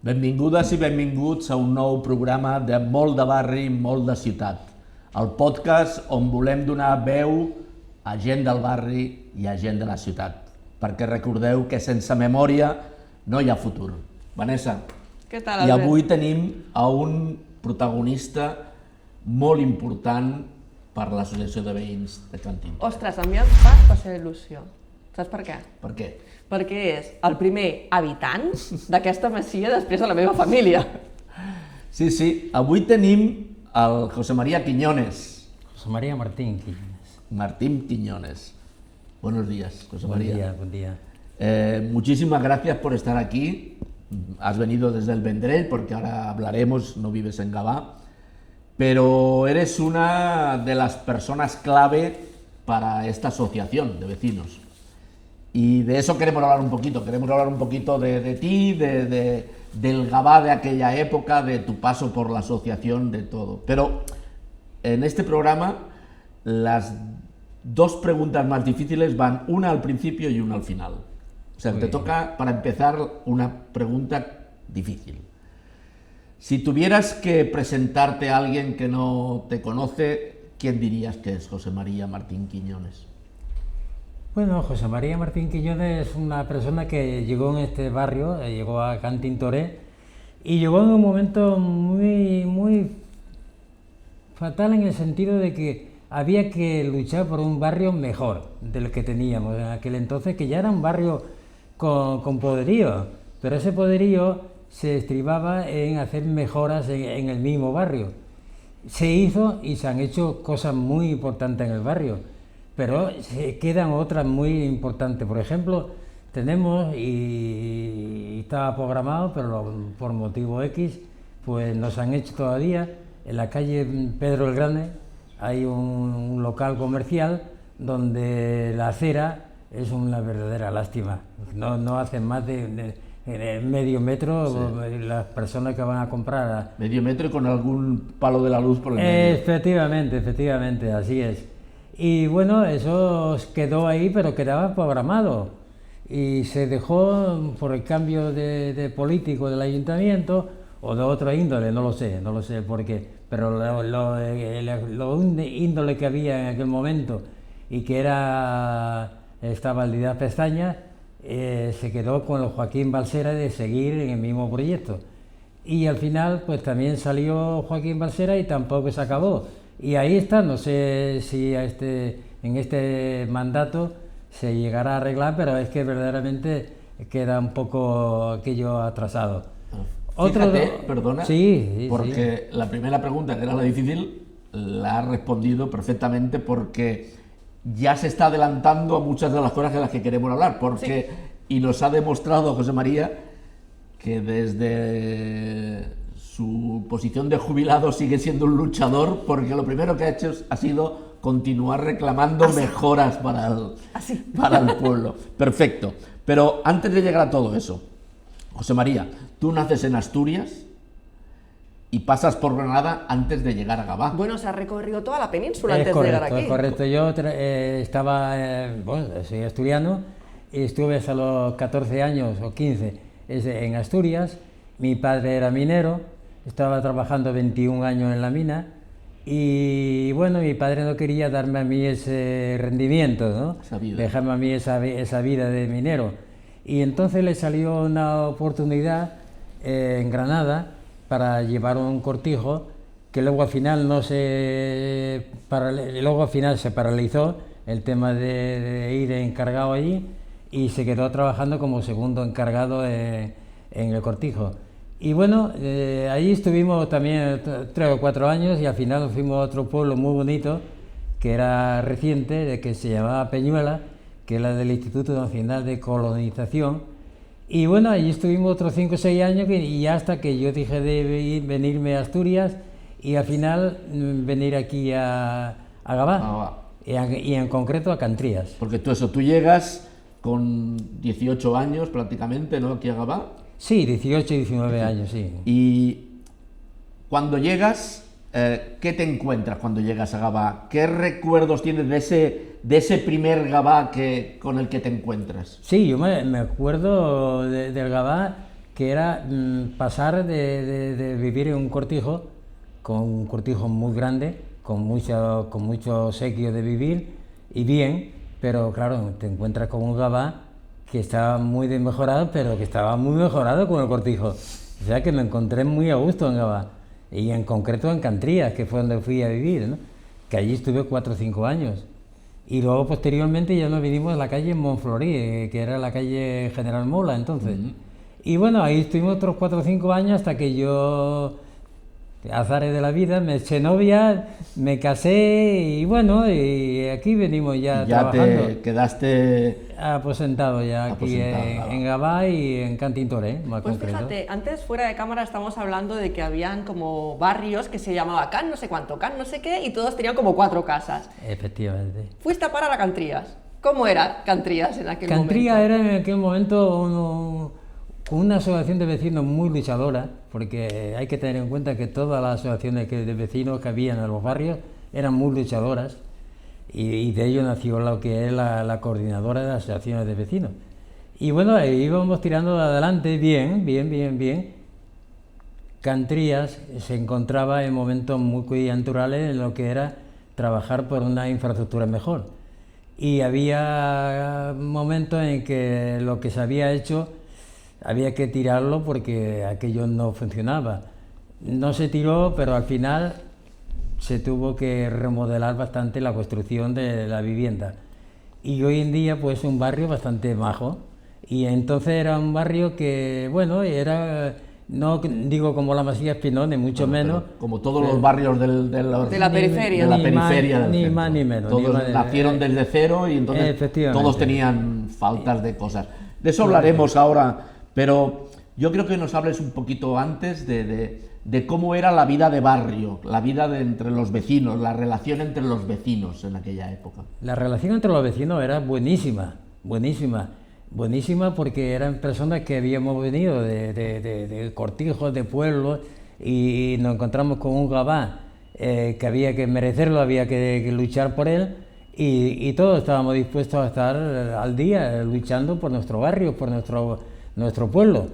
Benvingudes i benvinguts a un nou programa de molt de barri, molt de ciutat. El podcast on volem donar veu a gent del barri i a gent de la ciutat. Perquè recordeu que sense memòria no hi ha futur. Vanessa, què tal, i Albert? avui tenim a un protagonista molt important per l'Associació de Veïns de Can Tintoret. Ostres, a mi em fa especial il·lusió. Saps per què? Per què? Perquè és el primer habitant d'aquesta masia després de la meva família. Sí, avui tenim el José María Quiñones. José María Martín Quiñones. Martín Quiñones. Buenos días, José María. Buen día. Muchísimas gracias por estar aquí. Has venido desde el Vendrell, porque ahora hablaremos, no vives en Gavà, pero eres una de las personas clave para esta asociación de vecinos. Y de eso queremos hablar un poquito de ti, del Gavà de aquella época, de tu paso por la asociación, de todo. Pero en este programa las dos preguntas más difíciles van una al principio y una al final. O sea, te toca, para empezar, una pregunta difícil. Si tuvieras que presentarte a alguien que no te conoce, ¿quién dirías que es José María Martín Quiñones? Bueno, José María Martín Quiñones es una persona que llegó en este barrio, llegó a Can Tintoret y llegó en un momento muy fatal en el sentido de que había que luchar por un barrio mejor del que teníamos en aquel entonces, que ya era un barrio con poderío, pero ese poderío se estribaba en hacer mejoras en el mismo barrio. Se hizo y se han hecho cosas muy importantes en el barrio, pero se quedan otras muy importantes. Por ejemplo, tenemos, y estaba programado, pero por motivo X, pues nos han hecho todavía, en la calle Pedro el Grande, hay un local comercial donde la acera es una verdadera lástima. No hacen más de medio metro, sí. Las personas que van a comprar. Medio metro y con algún palo de la luz por el medio. Efectivamente, así es. Y bueno, eso quedó ahí, pero quedaba programado. Y se dejó por el cambio de político del ayuntamiento o de otra índole, no lo sé por qué. Pero lo índole que había en aquel momento y que estaba el Díaz Pestaña, se quedó con Joaquín Balsera de seguir en el mismo proyecto. Y al final pues también salió Joaquín Balsera y tampoco se acabó. Y ahí está, no sé si en este mandato se llegará a arreglar, pero es que verdaderamente queda un poco aquello atrasado. Fíjate, perdona, sí, porque la primera pregunta, que era la difícil, la has respondido perfectamente, porque ya se está adelantando a muchas de las cosas de las que queremos hablar, porque, y nos ha demostrado José María que desde su posición de jubilado sigue siendo un luchador, porque lo primero que ha hecho ha sido continuar reclamando mejoras para el pueblo. Perfecto. Pero antes de llegar a todo eso, José María, tú naces en Asturias y pasas por Granada antes de llegar a Gavà. Bueno, se ha recorrido toda la península antes de llegar aquí. Es correcto. Yo soy asturiano y estuve hasta los 14 años o 15 en Asturias. Mi padre era minero. Estaba trabajando 21 años en la mina y bueno, mi padre no quería darme a mí ese rendimiento, ¿no? Dejarme a mí esa vida de minero. Y entonces le salió una oportunidad en Granada para llevar un cortijo que luego al final se paralizó el tema de ir encargado allí y se quedó trabajando como segundo encargado en el cortijo. Y bueno, allí estuvimos también 3 o 4 años y al final fuimos a otro pueblo muy bonito, que era reciente, que se llamaba Peñuela, que era del Instituto Nacional de Colonización. Y bueno, allí estuvimos otros 5 o 6 años y hasta que yo dije de venirme a Asturias y al final venir aquí a Gavà, y en concreto a Cantrías. Porque tú llegas con 18 años prácticamente, ¿no?, aquí a Gavà. Sí, 18 y 19 años, sí. Y cuando llegas, ¿qué te encuentras cuando llegas a Gavà? ¿Qué recuerdos tienes de ese primer Gavà con el que te encuentras? Sí, yo me acuerdo del Gavà que era pasar de vivir en un cortijo, con un cortijo muy grande, con mucho sequio de vivir y bien, pero claro, te encuentras con un Gavà que estaba muy desmejorado, pero que estaba muy mejorado con el cortijo. O sea que me encontré muy a gusto en Gavà, y en concreto en Cantrías, que fue donde fui a vivir, ¿no? Que allí estuve 4 o 5 años. Y luego posteriormente ya nos vinimos a la calle Montflorí, que era la calle General Mola entonces. Y bueno, ahí estuvimos otros 4 o 5 años hasta que yo, azares de la vida, me eché novia, me casé y bueno, y aquí venimos ya trabajando. Te quedaste Aposentado ya aquí en Gavà y en Cantintoré, más Pues concreto. fíjate, antes fuera de cámara estábamos hablando de que habían como barrios que se llamaba Can no sé cuánto, Can no sé qué, y todos tenían como 4 casas. Efectivamente. Fuiste a parar a Cantrías. ¿Cómo era Cantrías en aquel Cantrías momento? era en aquel momento con una asociación de vecinos muy luchadora, porque hay que tener en cuenta que todas las asociaciones de vecinos que había en los barrios eran muy luchadoras, y de ello nació lo que es la coordinadora de las asociaciones de vecinos. Y bueno, íbamos tirando adelante bien. Cantrías se encontraba en momentos muy coyunturales en lo que era trabajar por una infraestructura mejor. Y había momentos en que lo que se había hecho había que tirarlo porque aquello no funcionaba. No se tiró, pero al final se tuvo que remodelar bastante la construcción de la vivienda. Y hoy en día pues es un barrio bastante majo. Y entonces era un barrio que, bueno, era, no digo como la Masía Espinón, ni mucho menos. como todos los barrios de la periferia. de la periferia del ni centro. más ni menos. Todos nacieron desde cero y entonces todos tenían faltas de cosas. De eso hablaremos ahora, pero yo creo que nos hables un poquito antes de cómo era la vida de barrio, la vida entre los vecinos, la relación entre los vecinos en aquella época. La relación entre los vecinos era buenísima porque eran personas que habíamos venido de cortijos, de pueblos, y nos encontramos con un Gavà que había que merecerlo, había que luchar por él, y todos estábamos dispuestos a estar al día luchando por nuestro barrio, por nuestro pueblo.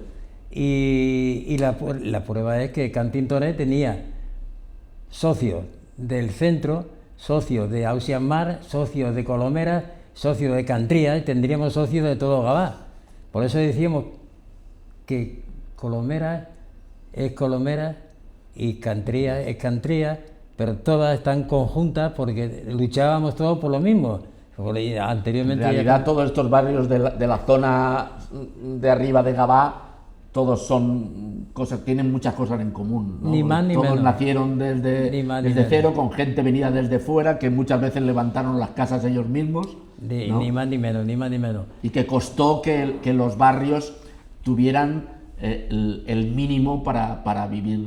Y la prueba es que Cantintoré tenía socios del centro, socios de Ausiàs, socios de Colomeras, socios de Cantrías, y tendríamos socios de todo Gavà. Por eso decíamos que Colomeras es Colomeras y Cantrías es Cantrías, pero todas están conjuntas porque luchábamos todos por lo mismo. Anteriormente, en realidad todos estos barrios de la zona de arriba de Gavà, todos tienen muchas cosas en común, ¿no? Ni más ni todos menos. Nacieron desde cero, con gente venida desde fuera, que muchas veces levantaron las casas ellos mismos, ¿no? Ni más ni menos. Y que costó que los barrios tuvieran el mínimo para vivir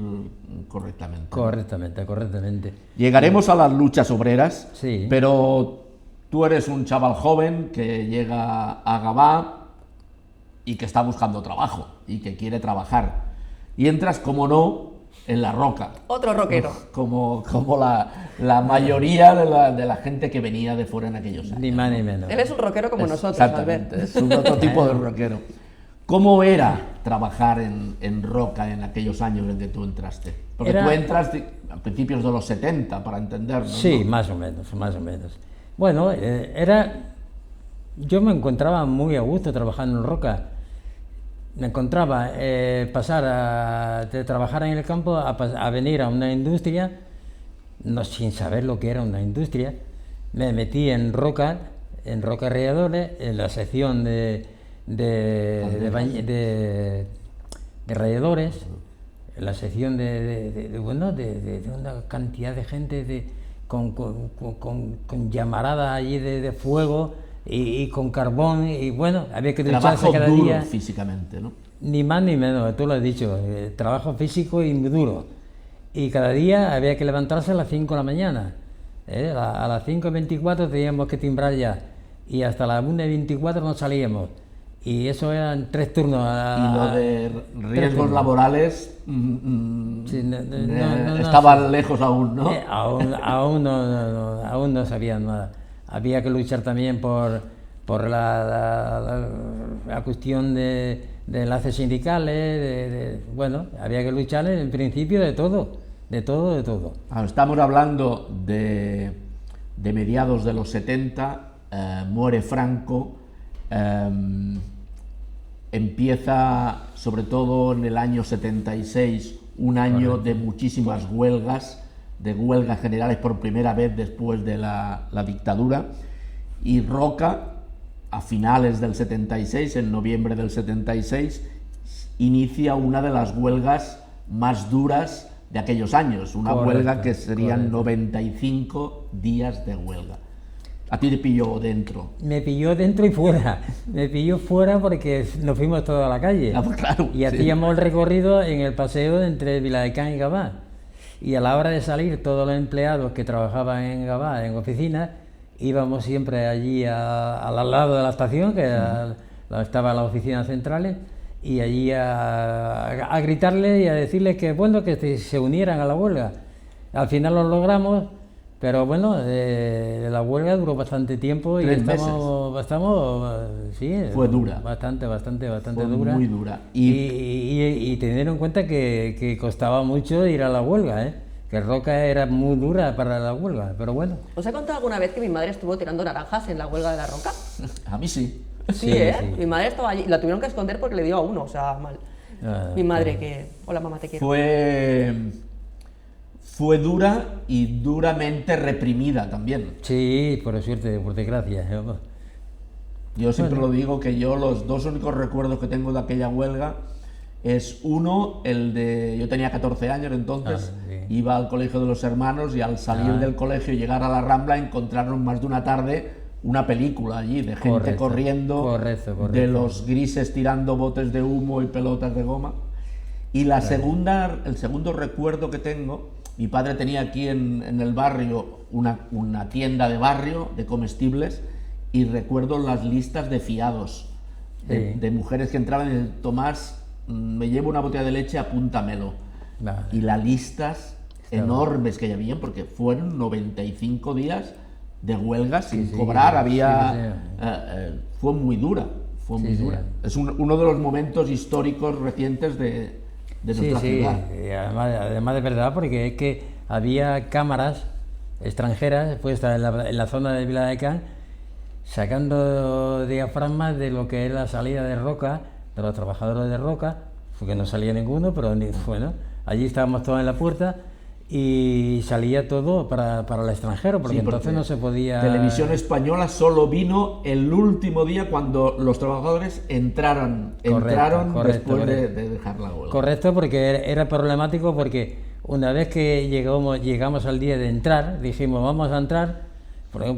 correctamente. Correctamente. Llegaremos a las luchas obreras, Sí. pero tú eres un chaval joven que llega a Gavà y que está buscando trabajo y que quiere trabajar. Y entras, como no, en la roca. Otro rockero. Como la mayoría de la gente que venía de fuera en aquellos años. Ni más ni menos. Él es un rockero como nosotros, Exactamente, Albert. es un otro tipo de rockero. ¿Cómo era trabajar en roca en aquellos años en que tú entraste? Porque tú entras a principios de los 70, para entendernos, Sí, ¿no? más o menos. Bueno, yo me encontraba muy a gusto trabajando en roca. Me encontraba pasar de trabajar en el campo a venir a una industria, no, sin saber lo que era una industria. Me metí en roca ralladores, en la sección de ralladores, en la sección de una cantidad de gente con llamarada allí de fuego y con carbón, y bueno, había que ducharse cada duro día. físicamente, ¿no? Ni más ni menos, tú lo has dicho, trabajo físico y muy duro. Y cada día había que levantarse a las 5 de la mañana. A las 5:24 teníamos que timbrar ya. Y hasta las 1:24 no salíamos. Y eso eran 3 turnos. Y lo de riesgos laborales Sí, estaban lejos aún, ¿no? Aún no sabían nada. Había que luchar también por la cuestión de de enlaces sindicales, bueno, había que luchar en principio de todo. Estamos hablando de mediados de los 70, muere Franco, empieza sobre todo en el año 76 un año de muchísimas huelgas, de huelgas generales por primera vez después de la dictadura, y Roca, a finales del 76, en noviembre del 76, inicia una de las huelgas más duras de aquellos años, una huelga que serían 95 días de huelga. ¿A ti te pilló dentro? Me pilló dentro y fuera. Me pilló fuera porque nos fuimos todos a la calle. Pues claro, y hacíamos el recorrido en el paseo entre Viladecans y Gavà. Y a la hora de salir, todos los empleados que trabajaban en Gavà, en oficinas, íbamos siempre allí al lado de la estación, que estaban las oficinas centrales, y allí a gritarles y a decirles que bueno, que se unieran a la huelga. Al final lo logramos. Pero bueno, la huelga duró bastante tiempo y sí, fue dura. Bastante Fue dura. Muy dura. Y tener en cuenta que costaba mucho ir a la huelga, que Roca era muy dura para la huelga, pero bueno. ¿Os he contado alguna vez que mi madre estuvo tirando naranjas en la huelga de la Roca? A mí sí. Sí. Mi madre estaba allí, la tuvieron que esconder porque le dio a uno, o sea, mal. Mi madre que... Hola, mamá, te quiero. Fue dura y duramente reprimida también. Sí, por suerte, por desgracia. Yo siempre lo digo, que yo los dos únicos recuerdos que tengo de aquella huelga es uno, el de... Yo tenía 14 años entonces, iba al colegio de los hermanos y al salir del colegio y llegar a la Rambla encontraron más de una tarde una película allí de gente corriendo, de los grises tirando botes de humo y pelotas de goma. Y el segundo recuerdo que tengo, mi padre tenía aquí en el barrio una tienda de barrio de comestibles y recuerdo las listas de fiados de mujeres que entraban y decían: Tomás, me llevo una botella de leche, apúntamelo. Y las listas enormes que había, porque fueron 95 días de huelga sin cobrar, fue muy dura, dura. Es uno de los momentos históricos recientes de nuestra ciudad. Y además de verdad, porque es que había cámaras extranjeras puestas en la zona de Viladecans sacando diafragmas de lo que es la salida de Roca, de los trabajadores de Roca, porque no salía ninguno, pero bueno, allí estábamos todos en la puerta y salía todo para el extranjero, porque entonces no se podía... Televisión Española solo vino el último día cuando los trabajadores entraron después de dejar la huelga. Correcto, porque era problemático, porque una vez que llegamos al día de entrar, dijimos vamos a entrar,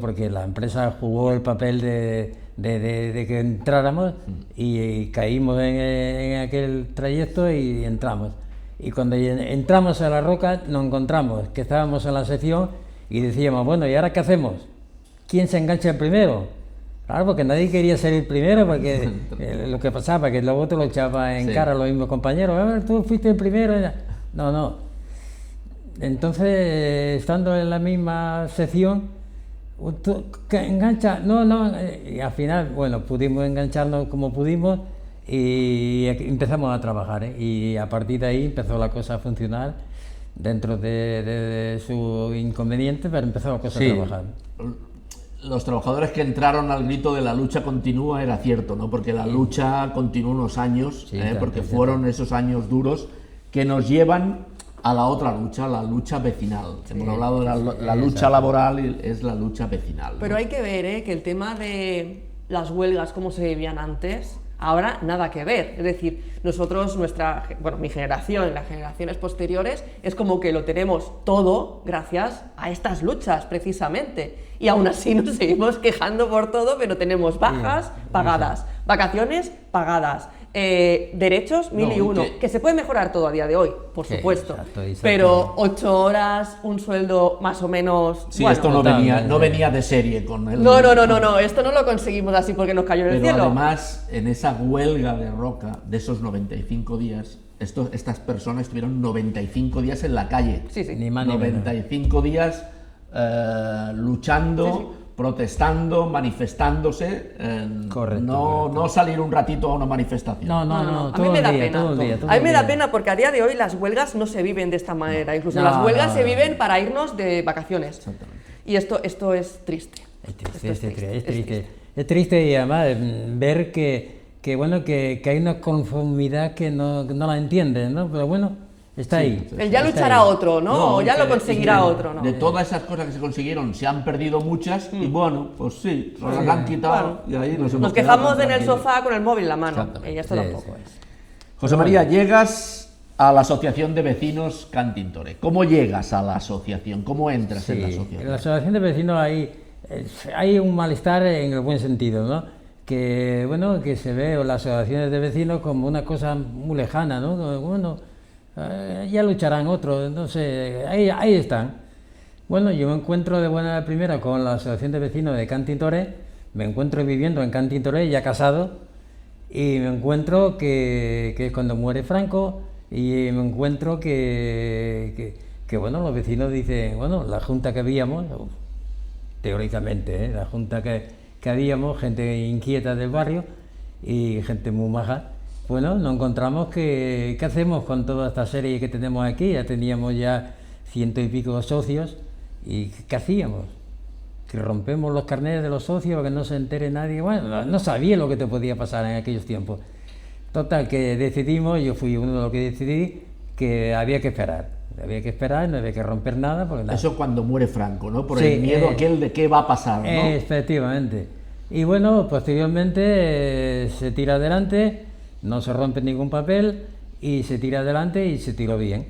porque la empresa jugó el papel de que entráramos y caímos en aquel trayecto y entramos. Y cuando entramos a la Roca nos encontramos que estábamos en la sección y decíamos, bueno, ¿y ahora qué hacemos? ¿Quién se engancha el primero? Claro, porque nadie quería ser el primero, porque lo que pasaba, que luego te lo echaba en cara a los mismos compañeros, a ver, tú fuiste el primero. No. Entonces, estando en la misma sección, ¿tú engancha? No. Y al final, bueno, pudimos engancharnos como pudimos, y empezamos a trabajar, y a partir de ahí empezó la cosa a funcionar dentro de su inconveniente, pero empezó la cosa a trabajar. Los trabajadores que entraron al grito de la lucha continúa era cierto, ¿no? Porque la lucha continuó unos años, porque fueron esos años duros que nos llevan a la otra lucha, la lucha vecinal. Hemos hablado de la lucha laboral y es la lucha vecinal, ¿no? Pero hay que ver que el tema de las huelgas, como se vivían antes, ahora nada que ver. Es decir, nosotros, mi generación, las generaciones posteriores, es como que lo tenemos todo gracias a estas luchas, precisamente. Y aún así nos seguimos quejando por todo, pero tenemos bajas pagadas, vacaciones pagadas, derechos 1001, que se puede mejorar todo a día de hoy, por supuesto. Exacto. Pero 8 horas, un sueldo más o menos... Sí, bueno, esto no venía de serie con él. No, esto no lo conseguimos así porque nos cayó en el cielo. Pero además, en esa huelga de Roca, de esos 95 días, estas personas estuvieron 95 días en la calle. Sí. Ni más ni menos. 95 días luchando protestando, manifestándose, Correcto, no salir un ratito a una manifestación. No, A mí todo me el da día, pena. todo el día. todo A mí el me da día. pena porque a día de hoy las huelgas no se viven de esta manera. Incluso No, las huelgas no, se no. viven para irnos de vacaciones. Exactamente. Y esto es triste. Es triste, Esto es triste, es triste. triste. Es triste y además ver que hay una conformidad que no la entienden, ¿no? Pero bueno, está ahí. El ya está luchará ahí. otro, ¿no? O ya y lo que conseguirá otro, ¿no? De todas esas cosas que se consiguieron, se han perdido muchas y bueno, pues sí, nos las han quitado y ahí nos hemos Nos quedado quejamos en el tranquilos. sofá con el móvil en la mano. Exactamente. Y esto Sí, tampoco sí. es. José María, llegas a la Asociación de Vecinos Cantintore. ¿Cómo llegas a la asociación? ¿Cómo entras en la Sí, asociación? en la asociación de vecinos hay un malestar en el buen sentido, ¿no? Que bueno, que se ve las asociaciones de vecinos como una cosa muy lejana, ¿no? Como, bueno, ya lucharán otros, no sé, ahí están. Bueno, yo me encuentro de buena primera con la asociación de vecinos de Cantintore, me encuentro viviendo en Cantintore, ya casado, y me encuentro que cuando muere Franco, y me encuentro que bueno, los vecinos dicen, bueno, la junta que habíamos, teóricamente, la junta que habíamos, gente inquieta del barrio y gente muy maja, bueno, nos encontramos ¿qué hacemos con toda esta serie que tenemos aquí? Ya teníamos ya 100 y pico socios, y ¿qué hacíamos? Que rompemos los carnets de los socios, que no se entere nadie. Bueno, no sabía lo que te podía pasar en aquellos tiempos. Total, que decidimos, yo fui uno de los que decidí, que había que esperar, no había que romper nada. Porque nada. Eso cuando muere Franco, ¿no? Por Sí, el miedo aquel de qué va a pasar, ¿no? Efectivamente. Y bueno, posteriormente se tira adelante, no se rompe ningún papel y se tira adelante y se tiró bien.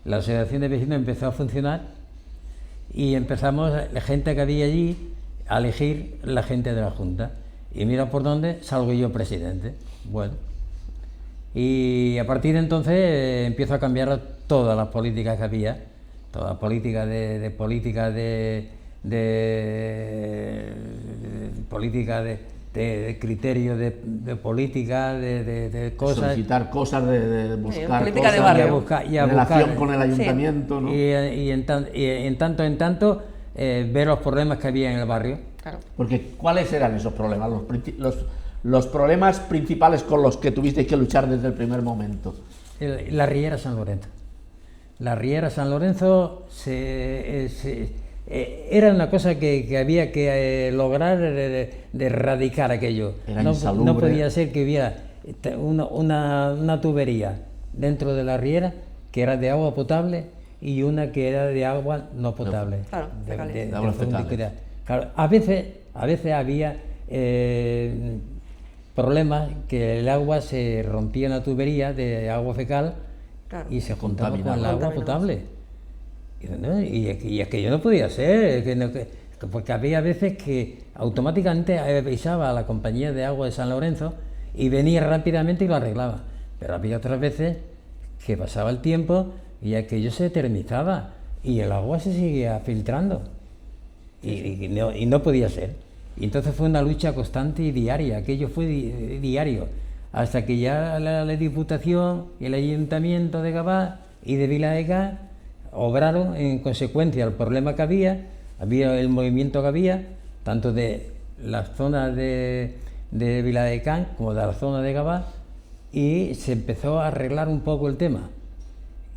La asociación de vecinos empezó a funcionar y empezamos, la gente que había allí, a elegir la gente de la Junta. Y mira por dónde salgo yo presidente. Bueno. Y a partir de entonces empiezo a cambiar todas las políticas que había, toda la política de criterio de política, de cosas. Solicitar cosas, de buscar política de cosas, barrio. Y a en relación buscar, con el ayuntamiento, ¿no? Y en tanto ver los problemas que había en el barrio. Claro. Porque ¿cuáles eran esos problemas? Los problemas principales con los que tuvisteis que luchar desde el primer momento. La Riera San Lorenzo. La Riera San Lorenzo era una cosa que había que lograr de erradicar aquello. Era No insalubre. podía ser que hubiera una tubería dentro de la Riera que era de agua potable y una que era de agua no potable. Claro, de aguas fecales. Claro, a veces había problemas que el agua se rompía en la tubería de agua fecal, Claro. y se juntaba con el Contaminaba. agua potable. Y aquello no podía ser, porque había veces que automáticamente avisaba a la compañía de agua de San Lorenzo y venía rápidamente y lo arreglaba. Pero había otras veces que pasaba el tiempo y aquello se eternizaba y el agua se seguía filtrando. Y no podía ser. Y entonces fue una lucha constante y diaria, aquello fue diario, hasta que ya la Diputación y el Ayuntamiento de Gavà y de Viladecans obraron en consecuencia al problema que había el movimiento que había, tanto de la zona de Viladecans como de la zona de Gavà, y se empezó a arreglar un poco el tema.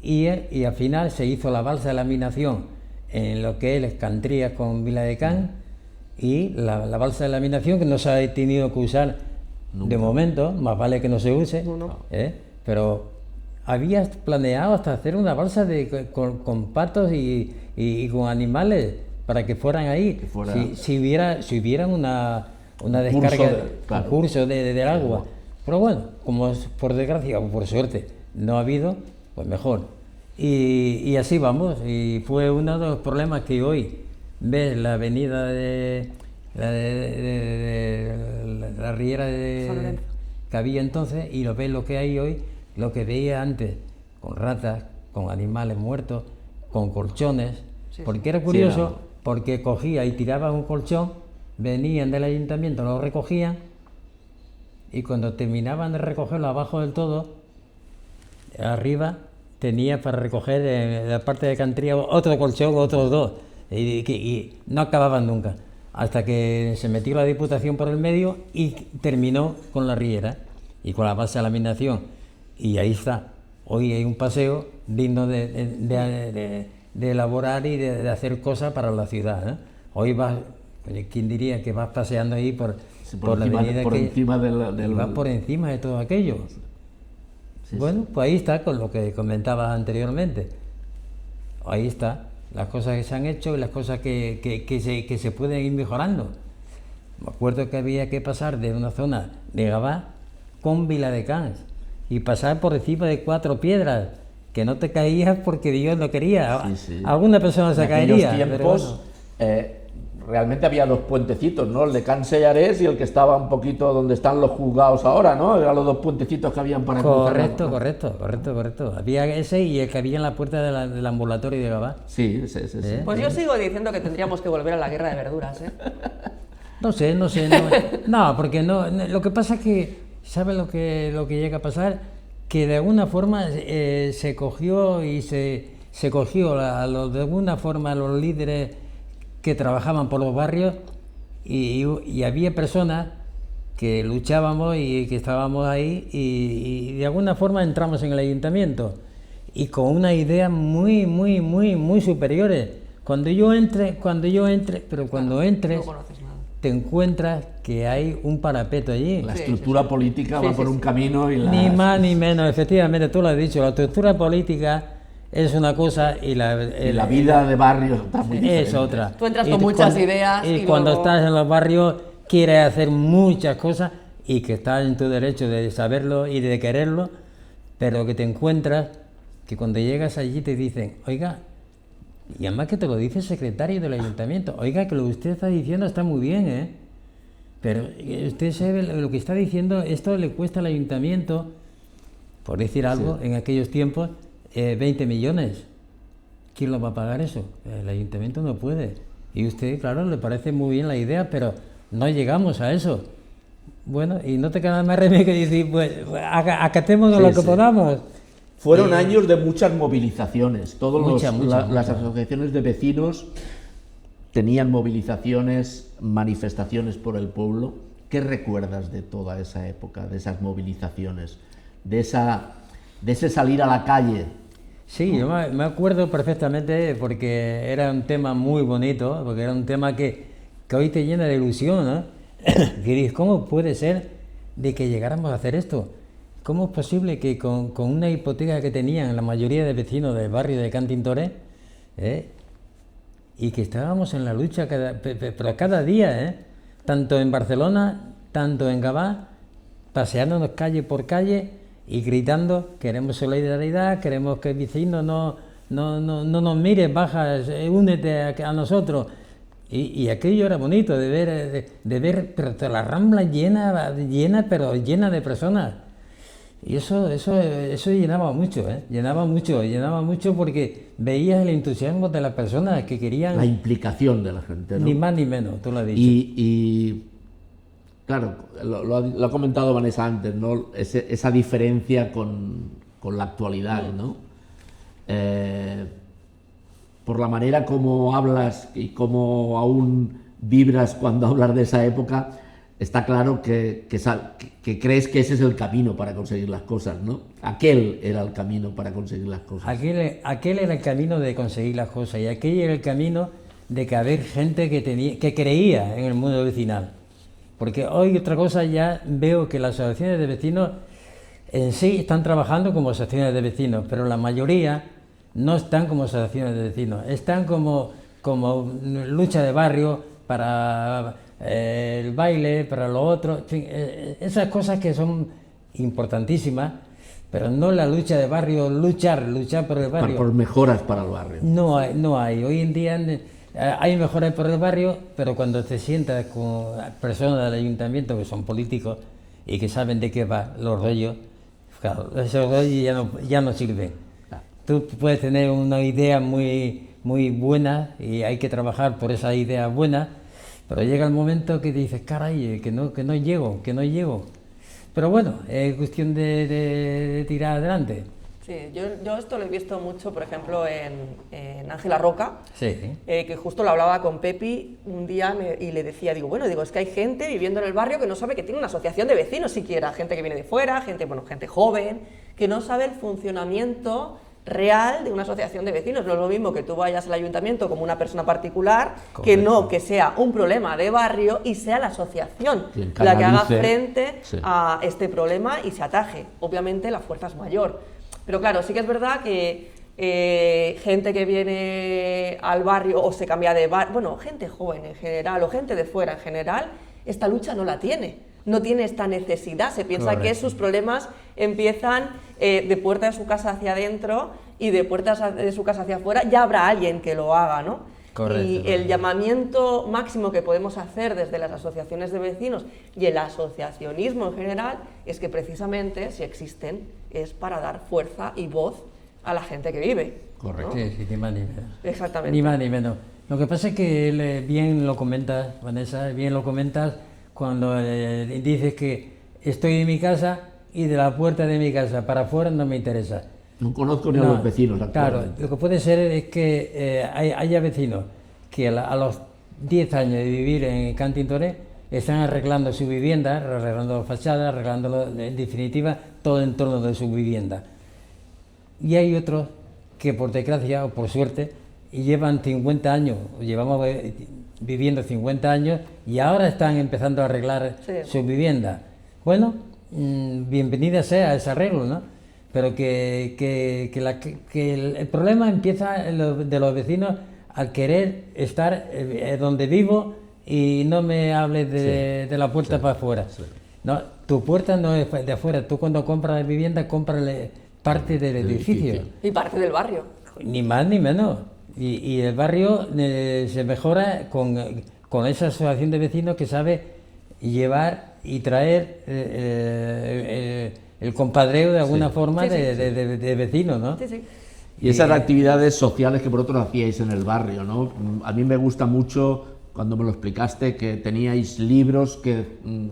Y al final se hizo la balsa de laminación en lo que es Escantrías con Viladecans, y la balsa de laminación que no se ha tenido que usar de momento, más vale que no se use, No. pero había planeado hasta hacer una balsa con patos y con animales para que fueran ahí, Que fuera- si hubiera una descarga, claro. un curso del agua. Pero bueno, como por desgracia o por suerte no ha habido, pues mejor. Y así vamos, y fue uno de los problemas que hoy ves la avenida de la Riera San Lorenzo. que había entonces, y lo ves lo que hay hoy, lo que veía antes, con ratas, con animales muertos, con colchones, Sí, porque era curioso, porque cogía y tiraba un colchón, venían del ayuntamiento, lo recogían, y cuando terminaban de recogerlo abajo del todo, arriba tenía para recoger en la parte de Cantría otro colchón, otros dos. y no acababan nunca, hasta que se metió la Diputación por el medio y terminó con la riera y con la base de laminación, y ahí está. Hoy hay un paseo digno de elaborar y de hacer cosas para la ciudad, ¿eh? Hoy vas, ¿quién diría que vas paseando ahí por la avenida por encima y vas por encima de todo aquello? Sí, bueno, pues ahí está, con lo que comentabas anteriormente. Ahí está, las cosas que se han hecho y las cosas que se pueden ir mejorando. Me acuerdo que había que pasar de una zona de Gavá con Viladecans y pasar por encima de 4 piedras, que no te caías porque Dios no quería. Sí, sí. Alguna persona se caería. En aquellos tiempos, realmente había 2 puentecitos, ¿no? El de Can Sellarés y el que estaba un poquito donde están los juzgados ahora, ¿no? Eran los 2 puentecitos que habían para cruzar. Correcto. Había ese y el que había en la puerta del ambulatorio de Gavá. Sí. Pues yo sigo diciendo que tendríamos que volver a la guerra de verduras, ¿eh? No sé. No, porque no. Lo que pasa es que, ¿sabes lo que llega a pasar? Que de alguna forma se cogió y se cogió de alguna forma a los líderes que trabajaban por los barrios y había personas que luchábamos y que estábamos ahí y de alguna forma entramos en el ayuntamiento y con unas ideas muy superiores. Cuando yo entre, pero cuando entres No conoces nada. te encuentras que hay un parapeto allí. La estructura política va por un camino y Ni más ni menos, efectivamente, tú lo has dicho, la estructura política es una cosa y la vida de barrios está muy diferente. es otra. Tú entras con muchas ideas y y cuando luego... estás en los barrios quieres hacer muchas cosas y que estás en tu derecho de saberlo y de quererlo, pero que te encuentras que cuando llegas allí te dicen, oiga, y además que te lo dice el secretario del ayuntamiento, oiga, que lo que usted está diciendo está muy bien, ¿eh? Pero usted sabe lo que está diciendo, esto le cuesta al ayuntamiento, por decir algo, en aquellos tiempos, 20 millones. ¿Quién lo va a pagar eso? El ayuntamiento no puede. Y usted, claro, le parece muy bien la idea, pero no llegamos a eso. Bueno, y no te queda más remedio que decir, pues acatémonos lo que podamos. Fueron años de muchas movilizaciones. Muchas. Las asociaciones de vecinos tenían movilizaciones, manifestaciones por el pueblo. ¿Qué recuerdas de toda esa época, de esas movilizaciones, de ese salir a la calle? Sí, yo me acuerdo perfectamente porque era un tema muy bonito, porque era un tema que hoy te llena de ilusión, ¿no? Que dices, ¿cómo puede ser de que llegáramos a hacer esto? ¿Cómo es posible que con una hipoteca que tenían la mayoría de vecinos del barrio de Can Tintoré, y que estábamos en la lucha pero cada día, tanto en Barcelona, tanto en Gavá, paseándonos calle por calle y gritando, queremos solidaridad, queremos que el vecino no nos mire, baja, únete a nosotros? Y aquello era bonito de ver pero la Rambla llena, pero llena de personas. Y eso llenaba mucho, llenaba mucho porque veías el entusiasmo de las personas que querían... La implicación de la gente, ¿no? Ni más ni menos, tú lo has dicho. Y claro, lo ha comentado Vanessa antes, ¿no? Esa diferencia con la actualidad, ¿no? Por la manera como hablas y como aún vibras cuando hablas de esa época, está claro que crees que ese es el camino para conseguir las cosas, ¿no? Aquel era el camino para conseguir las cosas. Aquel era el camino de conseguir las cosas y aquel era el camino de que haber gente que creía en el mundo vecinal. Porque hoy otra cosa ya veo que las asociaciones de vecinos en sí están trabajando como asociaciones de vecinos, pero la mayoría no están como asociaciones de vecinos, están como lucha de barrio para el baile, para lo otro, en fin, esas cosas que son importantísimas, pero no la lucha de barrio, luchar por el barrio. Por mejoras para el barrio. No hay. Hoy en día hay mejoras por el barrio, pero cuando te sientas con personas del ayuntamiento que son políticos y que saben de qué va los rollos, claro, esos rollos ya no sirven. Tú puedes tener una idea muy buena y hay que trabajar por esa idea buena, pero llega el momento que dices, caray, que no llego. Pero bueno, es cuestión de tirar adelante. Sí, yo esto lo he visto mucho, por ejemplo, en Ángela Roca, Sí. que justo lo hablaba con Pepi un día y le decía, digo, es que hay gente viviendo en el barrio que no sabe que tiene una asociación de vecinos siquiera, gente que viene de fuera, gente joven, que no sabe el funcionamiento real de una asociación de vecinos. No es lo mismo que tú vayas al ayuntamiento como una persona particular, Correcto. que no que sea un problema de barrio y sea la asociación Quien la que haga canalice. frente Sí. a este problema y se ataje. Obviamente la fuerza es mayor. Pero claro, sí que es verdad que gente que viene al barrio o se cambia de barrio, bueno, gente joven en general o gente de fuera en general, esta lucha no la tiene. No tiene esta necesidad, se piensa que Correcto. sus problemas empiezan de puerta de su casa hacia adentro y de puertas de su casa hacia afuera ya habrá alguien que lo haga, ¿no? Correcto, Y el correcto. llamamiento máximo que podemos hacer desde las asociaciones de vecinos y el asociacionismo en general es que precisamente, si existen, es para dar fuerza y voz a la gente que vive. Correcto. ¿no? Sí, ni más ni menos. Exactamente. Ni más ni menos. Lo que pasa es que bien lo comentas, Vanessa, bien lo comentas cuando dices que estoy en mi casa y de la puerta de mi casa para afuera no me interesa. No conozco ni a No, los vecinos claro, actualmente. lo que puede ser es que haya vecinos que a los 10 años de vivir en Cantintoré están arreglando su vivienda, arreglando fachadas, arreglándolo, en definitiva, todo el entorno de su vivienda. Y hay otros que por desgracia o por suerte llevan 50 años, llevamos viviendo 50 años y ahora están empezando a arreglar Sí. su vivienda. Bueno, bienvenida sea ese arreglo, ¿no? Pero que el problema empieza de los vecinos al querer estar donde vivo y no me hables de la puerta para afuera. Sí. No, tu puerta no es de afuera. Tú cuando compras vivienda, compras parte del edificio. Y parte del barrio. Ni más ni menos. Y el barrio se mejora con esa asociación de vecinos que sabe llevar y traer el compadreo de alguna forma Sí, sí, de vecinos, ¿no? Sí, sí. Y esas actividades sociales que vosotros hacíais en el barrio, ¿no? A mí me gusta mucho cuando me lo explicaste que teníais libros,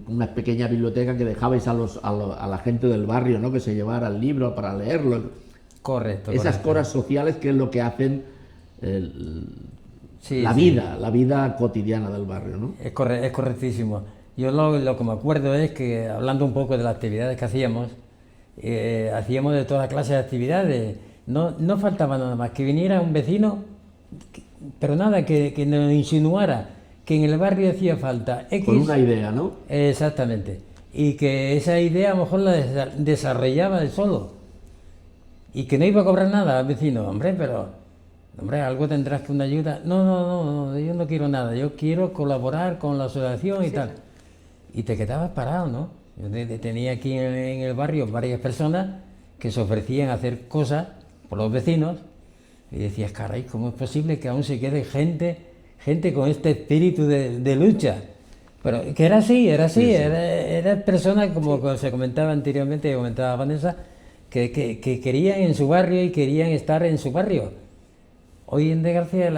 una pequeña biblioteca que dejabais a la gente del barrio, ¿no? Que se llevara el libro para leerlo. Correcto. Esas correcto. cosas sociales que es lo que hacen Sí, la sí. vida cotidiana del barrio, ¿no? Es correctísimo. Yo lo que me acuerdo es que, hablando un poco de las actividades que hacíamos de toda clase de actividades. No faltaba nada más que viniera un vecino, pero nada, que nos insinuara que en el barrio hacía falta X. Con una idea, ¿no? Exactamente. Y que esa idea a lo mejor la desarrollaba él solo. Y que no iba a cobrar nada al vecino. Hombre, algo tendrás que una ayuda. No, yo no quiero nada. Yo quiero colaborar con la asociación y tal. Y te quedabas parado, ¿no? Yo tenía aquí en el barrio varias personas que se ofrecían a hacer cosas por los vecinos. Y decías, caray, ¿cómo es posible que aún se quede gente con este espíritu de lucha? Pero que era así, Sí. Era personas, como se comentaba anteriormente, comentaba Vanessa, que querían en su barrio y querían estar en su barrio. Hoy en desgracia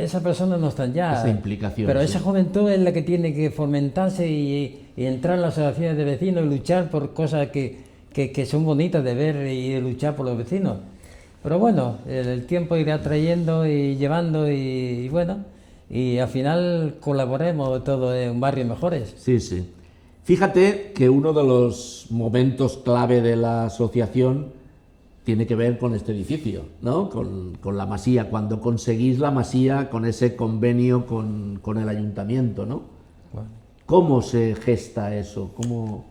esas personas no están ya. Esa implicación, Pero sí. esa juventud es la que tiene que fomentarse y entrar en las asociaciones de vecinos y luchar por cosas que son bonitas de ver y de luchar por los vecinos. Pero bueno, el tiempo irá trayendo y llevando y bueno, y al final colaboremos todos en barrios mejores. Sí, sí. Fíjate que uno de los momentos clave de la asociación tiene que ver con este edificio, ¿no? Con la Masía, cuando conseguís la Masía con ese convenio con el ayuntamiento, ¿no? Bueno. ¿Cómo se gesta eso? ¿Cómo...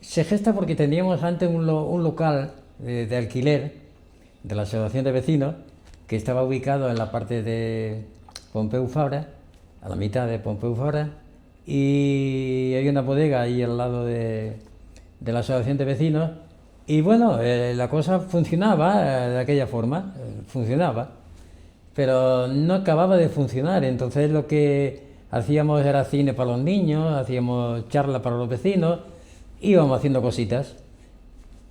Se gesta porque teníamos antes un local de alquiler de la asociación de vecinos que estaba ubicado en la parte de Pompeu Fabra, a la mitad de Pompeu Fabra, y hay una bodega ahí al lado de la asociación de vecinos. Y bueno, la cosa funcionaba de aquella forma, funcionaba, pero no acababa de funcionar. Entonces lo que hacíamos era cine para los niños, hacíamos charlas para los vecinos, íbamos haciendo cositas,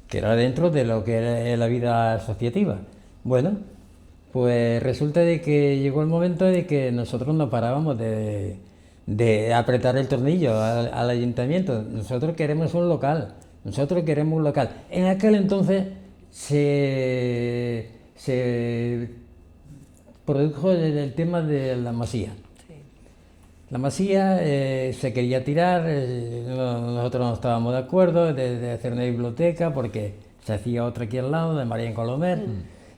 que era dentro de lo que era la vida asociativa. Bueno, pues resulta de que llegó el momento de que nosotros no parábamos de apretar el tornillo al ayuntamiento. Nosotros queremos un local. En aquel entonces se produjo el tema de la masía. La masía se quería tirar, nosotros no estábamos de acuerdo de hacer una biblioteca porque se hacía otra aquí al lado, de María en Colomer.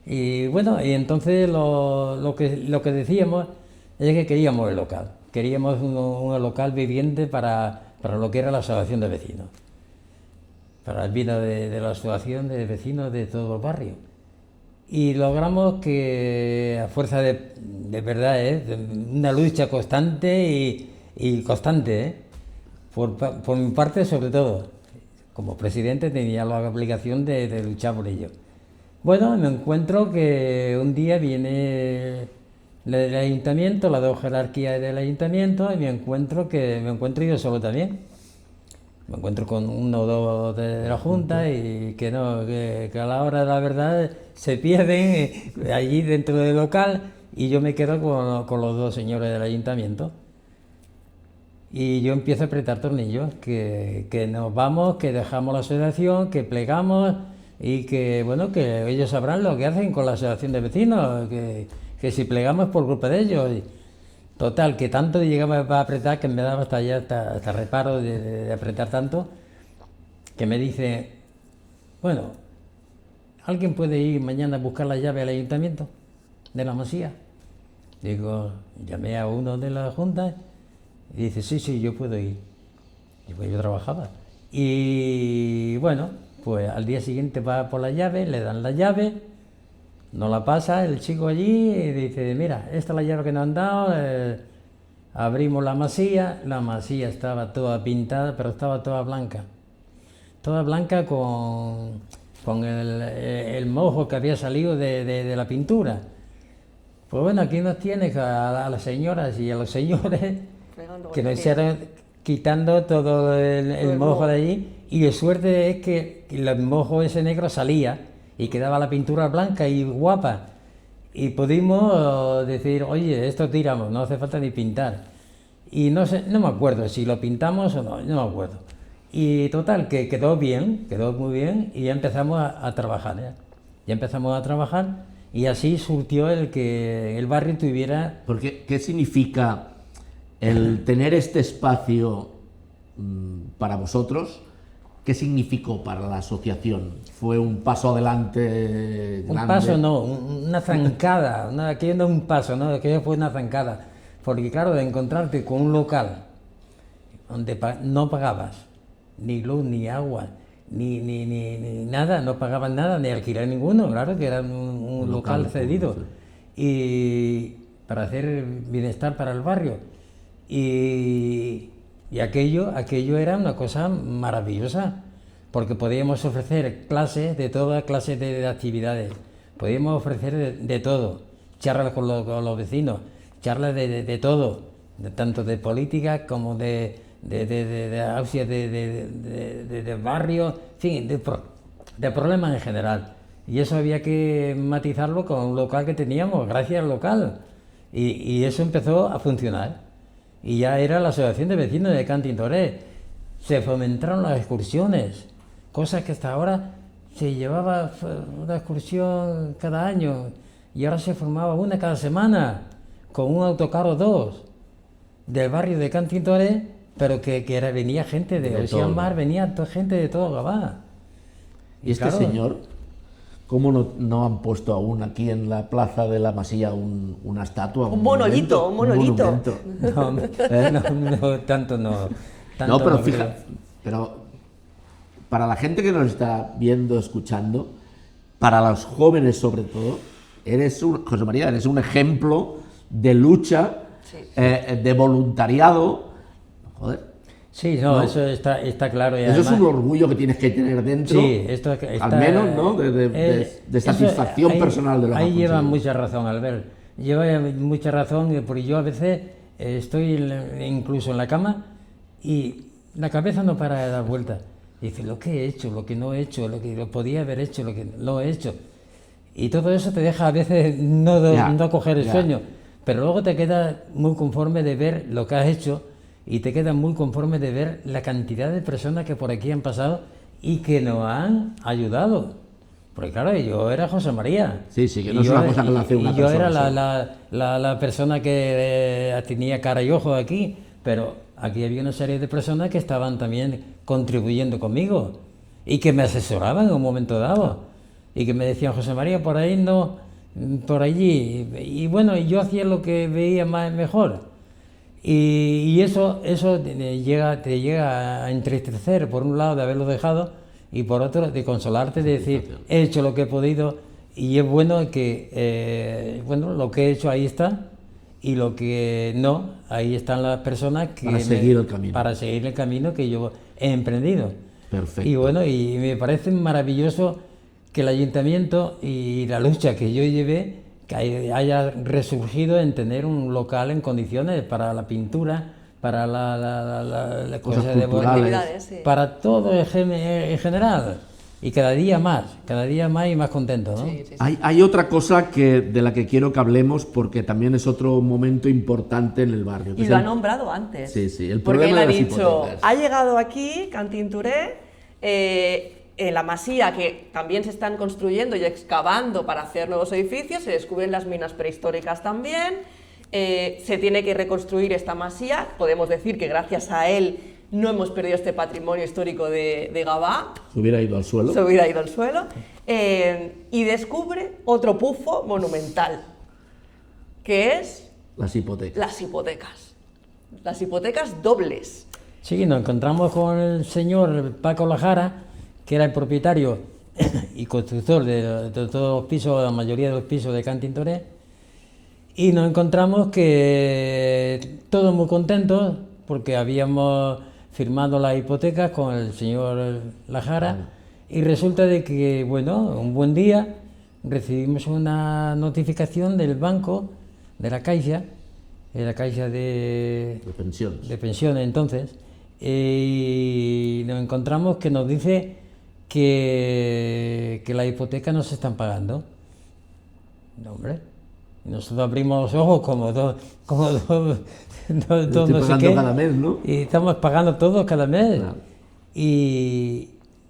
Y bueno, y entonces lo que decíamos es que queríamos el local. Queríamos un local viviente para lo que era la asociación de vecinos. Para el bien de la asociación de vecinos de todo el barrio. Y logramos que, a fuerza de verdad, de una lucha constante y constante, por mi parte sobre todo, como presidente tenía la obligación de luchar por ello. Bueno, me encuentro que un día viene el ayuntamiento, la dos jerarquías del ayuntamiento, y me encuentro yo solo también. Me encuentro con uno o dos de la Junta y que a la hora de la verdad se pierden allí dentro del local y yo me quedo con los dos señores del ayuntamiento. Y yo empiezo a apretar tornillos, que nos vamos, que dejamos la asociación, que plegamos y que bueno, que ellos sabrán lo que hacen con la asociación de vecinos, que si plegamos es por culpa de ellos. Total, que tanto llegaba a apretar que me daba hasta reparo de apretar tanto, que me dice, bueno, ¿alguien puede ir mañana a buscar la llave al ayuntamiento de la masía? Digo, llamé a uno de la Junta y dice, sí, yo puedo ir. Y pues yo trabajaba. Y bueno, pues al día siguiente va por la llave, le dan la llave. Nos la pasa el chico allí y dice, mira, esta es la llave que nos han dado, abrimos la masía estaba toda pintada, pero estaba toda blanca con el mojo que había salido de la pintura. Pues bueno, aquí nos tienes a las señoras y a los señores que nos hicieron quitando todo el mojo de allí, y de suerte es que el mojo ese negro salía y quedaba la pintura blanca y guapa. Y pudimos decir, oye, esto tiramos, no hace falta ni pintar. Y no me acuerdo si lo pintamos o no me acuerdo. Y total, que quedó muy bien, y ya empezamos a trabajar. Ya empezamos a trabajar y así surtió el que el barrio tuviera... Porque, ¿qué significa el tener este espacio para vosotros? ¿Qué significó para la asociación? ¿Fue un paso adelante grande? Un paso no, una zancada. Aquello no es un paso, ¿no? Aquello fue una zancada. Porque claro, de encontrarte con un local donde no pagabas ni luz, ni agua, ni nada, no pagaban nada, ni alquiler ninguno, claro que era un local cedido. Sí. Y para hacer bienestar para el barrio. Y aquello era una cosa maravillosa, porque podíamos ofrecer clases de todas clases de actividades, podíamos ofrecer de todo, charlas con los vecinos, charlas de todo, tanto de política como de auxias de barrio, en fin, de problemas en general. Y eso había que matizarlo con un local que teníamos, gracias al local, y eso empezó a funcionar. Y ya era la asociación de vecinos de Cantin Toré. Se fomentaron las excursiones, cosas que hasta ahora se llevaba una excursión cada año y ahora se formaba una cada semana, con un autocar o dos del barrio de Cantin Toré, pero que venía gente de Osiambar, venía gente de todo Gabá. Y este claro, señor, ¿cómo no han puesto aún aquí en la plaza de la Masía una estatua? Un monolito. No, tanto no. No, pero fíjate, pero para la gente que nos está viendo, escuchando, para los jóvenes sobre todo, José María, eres un ejemplo de lucha, sí. De voluntariado. Joder. Sí, no, eso está claro. Y eso además, es un orgullo que tienes que tener dentro, sí, al menos, ¿no? De satisfacción personal de lo que ahí lleva mucha razón, Albert. Lleva mucha razón, porque yo a veces estoy incluso en la cama y la cabeza no para de dar vueltas. Dice, lo que he hecho, lo que no he hecho, lo que lo podía haber hecho, lo que no he hecho. Y todo eso te deja a veces no coger el sueño, pero luego te quedas muy conforme de ver lo que has hecho y te quedas muy conforme de ver la cantidad de personas que por aquí han pasado y que nos han ayudado. Porque claro, yo era José María. Sí, sí, que no es una cosa que lo hace una y yo persona. era la persona que tenía cara y ojo aquí, pero aquí había una serie de personas que estaban también contribuyendo conmigo y que me asesoraban en un momento dado y que me decían, José María, por ahí no, por allí. Y bueno, yo hacía lo que veía mejor. Y eso te llega a entristecer, por un lado, de haberlo dejado, y por otro, de consolarte, de decir, he hecho lo que he podido, y es bueno que, bueno, lo que he hecho ahí está, y lo que no, ahí están las personas que... Para seguir el camino. Para seguir el camino que yo he emprendido. Perfecto. Y bueno, y me parece maravilloso que el ayuntamiento y la lucha que yo llevé, que haya resurgido en tener un local en condiciones para la pintura, para la Cosas cosa de culturales. Actividades, sí. para todo en general. Y cada día más y más contento, ¿no? Sí, sí, sí. Hay otra cosa de la que quiero que hablemos porque también es otro momento importante en el barrio. que Y es lo el- ha nombrado antes. Sí, sí, el Porque él problema ha de las dicho, hipotecas. ha llegado aquí, Cantín Touré, en la masía que también se están construyendo y excavando para hacer nuevos edificios, se descubren las minas prehistóricas también, se tiene que reconstruir esta masía, podemos decir que gracias a él no hemos perdido este patrimonio histórico de Gavà, Se hubiera ido al suelo. se hubiera ido al suelo, y descubre otro pufo monumental, que es Las hipotecas. las hipotecas dobles. Sí, nos encontramos con el señor Paco Lajara, que era el propietario y constructor de todos los pisos, la mayoría de los pisos de Cantín Touré, y nos encontramos que todos muy contentos porque habíamos firmado las hipotecas con el señor Lajara, y resulta de que, bueno, un buen día recibimos una notificación del banco, de la Caixa De pensiones. de pensiones entonces, y nos encontramos que nos dice que la hipoteca no se están pagando. No, hombre. Y nosotros abrimos los ojos como dos Estoy no sé pagando qué, cada mes, ¿no? y estamos pagando todos cada mes. Claro. Y